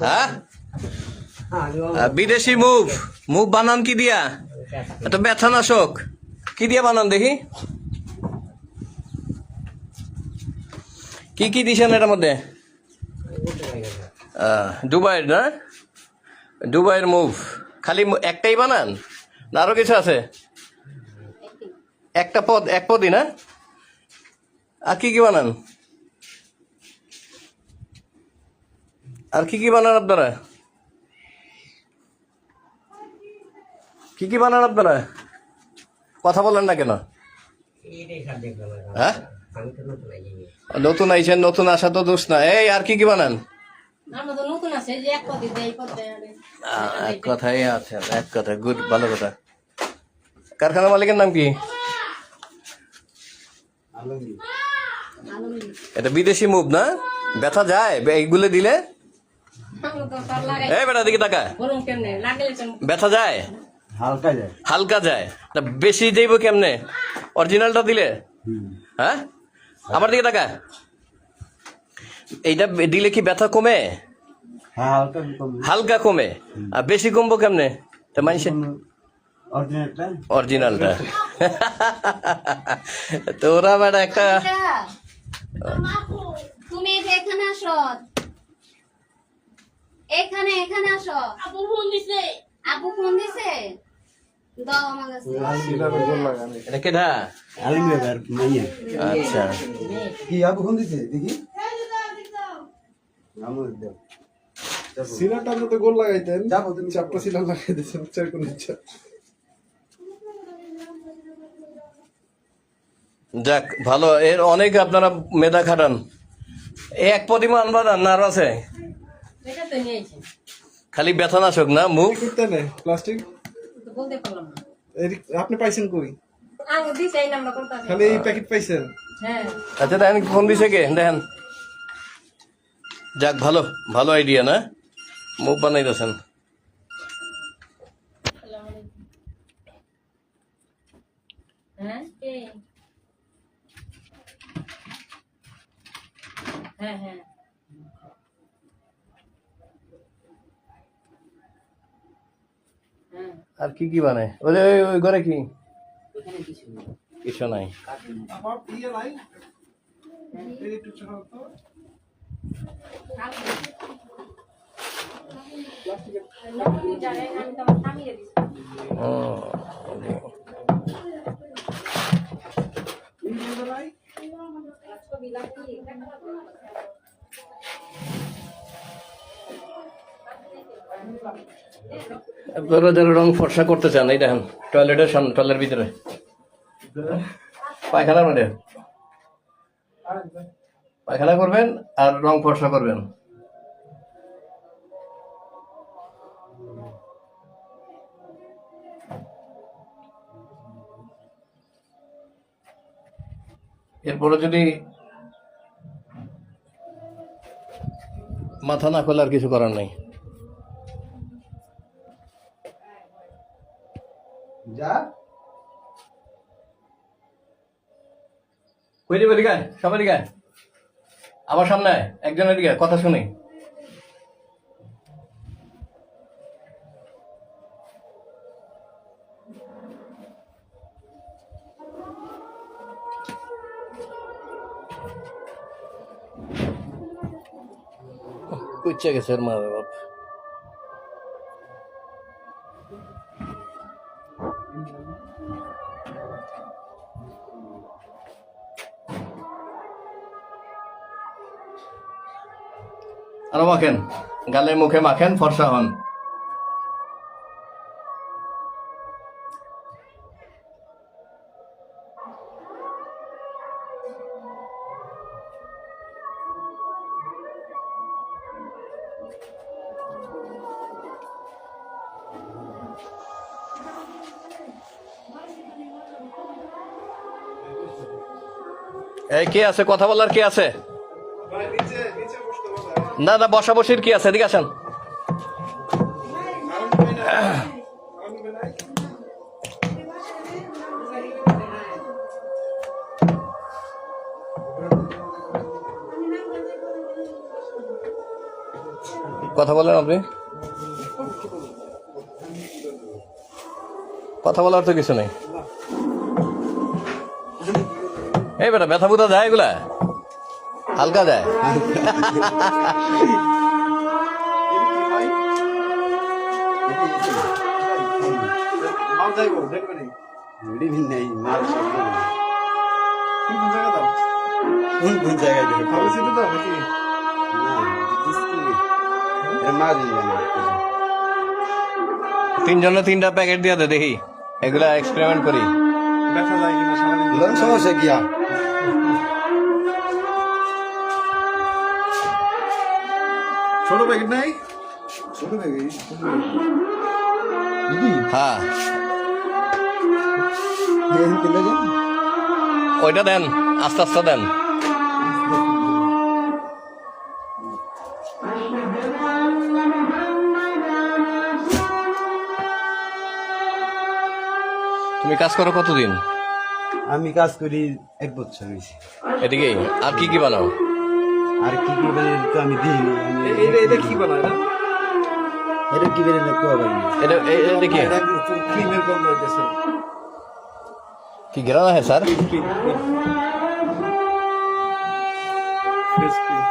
হ্যাঁ বিদেশি move move বানান কি দিয়া? এটা ব্যথানাশক কি দিয়া বানান দেখি? কি কি দিছেন এটার মধ্যে? দুবাইয়ের না? দুবাইয়ের মুভ খালি একটাই বানান না আরো কিছু আছে? একটা পদ এক পদই না? আর কি কি বানান? আর কি কি বানান আপনারা? কি কি বানান আপনারা? কথা বলেন না কেন? হ্যাঁ নতুন আইছেন, নতুন আসা তো দোষ না। এই আর কি কি বানান? এক কথাই আছেন, এক কথা। গুড, ভালো কথা। কারখানা মালিকের নাম কি? এটা বিদেশি মুভ না? ব্যথা যায় এইগুলো দিলে? এই বেটা দিকে তাকা। ব্যথা যায়? হালকা যায়। হালকা যায়। তা বেশি যাইব কেমনে? অরিজিনালটা দিলে? হ্যাঁ আমার দিকে তাকা। এইটা দিলে কি ব্যথা কমে? হ্যাঁ হালকা কমে। হালকা কমে। আর বেশি কমবো কেমনে? তা মানুষের অরিজিনালটা তোরা বেটা একটা তুমি এখানে আসো, এখানে আসো। আপু ফোন দিছে দাও আমার কাছে। এটা কেডা? আচ্ছা কি আবু ফোন দিছে দেখি। সিলাটা তো গোল লাগাইতেন, যাবো তুমি চাপটা সিলা লাগাই দিয়েছেন চার কোন ইচ্ছা। যাক ভালো, এর অনেক আপনারা মেধা খাটান। এই এক পদিমা আনবা না আরো আছে? খালি ব্যথানাশক না মুখ? করতে নেই প্লাস্টিক আপনি পাইছেন কই? খালি এই প্যাকেট পাইছেন? আচ্ছা দেখেন ফোন দিছে কে দেখেন। যাক ভালো, ভালো আইডিয়া না? মুখ বানাইতেছেন। আর কি কি বানায়? ওই ওই ঘরে কি কিছু নাই? আমার ইয়ে নাই, এই একটু ছাড়াও তো। আপনারা যারা রং ফর্সা করতে চান এই দেখেন টয়লেটের সামনে, টয়লেটের ভিতরে পায়খানার মধ্যে পায়খানা করবেন আর রং ফর্সা করবেন। এরপরে যদি মাথা না খোলে আর কিছু করার নাই। যা কই যাবে দিকে সবাই দিকে আমার সামনে একজনের দিকে কথা শুনি। কুচ্চা গেছে মা বাপ। আরো মাখেন, গালে মুখে মাখেন, ফর্সা হন। এই কে আছে কথা বলার? কে আছে? না না বসা বসির কি আছে? এদিকে আসেন। কথা বলেন আপনি, কথা বলার তো কিছু নেই। এই বেটা ব্যথা বুথা যায় এগুলা, হালকা যায়। মাল যাইবো দেখবে নি মেডিভিন নেই, মাল সব নেই। কোন জায়গা দাও কোন জায়গায় দেবে? খাবার সিটে দাও নাকি না, দিচ্ছি নি। এর মা দিন জানে। তিনজনে 3টা প্যাকেট দিয়ে দে, দেখি এগুলা এক্সপেরিমেন্ট করি। দেখা যায় কিনা সারাদিন লোন সমস্যা কিয়া? ছোট প্যাকেট নাই ছোট প্যাকেট দিদি, হ্যাঁ কিনতে যান? ওইটা দেন, আস্তে আস্তে দেন। তুমি কাজ করো কতদিন? আমি কাজ করি 1 বছর হয়েছে। এদিকে আর কি কি বানাও? আর কি কি বেরে তো আমি দিইনি। এটা কি বানায় না এটা কি বেরে না কেউ পারি। এটা দেখি এটা ক্রিমের গন্ধ হইতেছে কি ঘেরা है सर? Cream fresh cream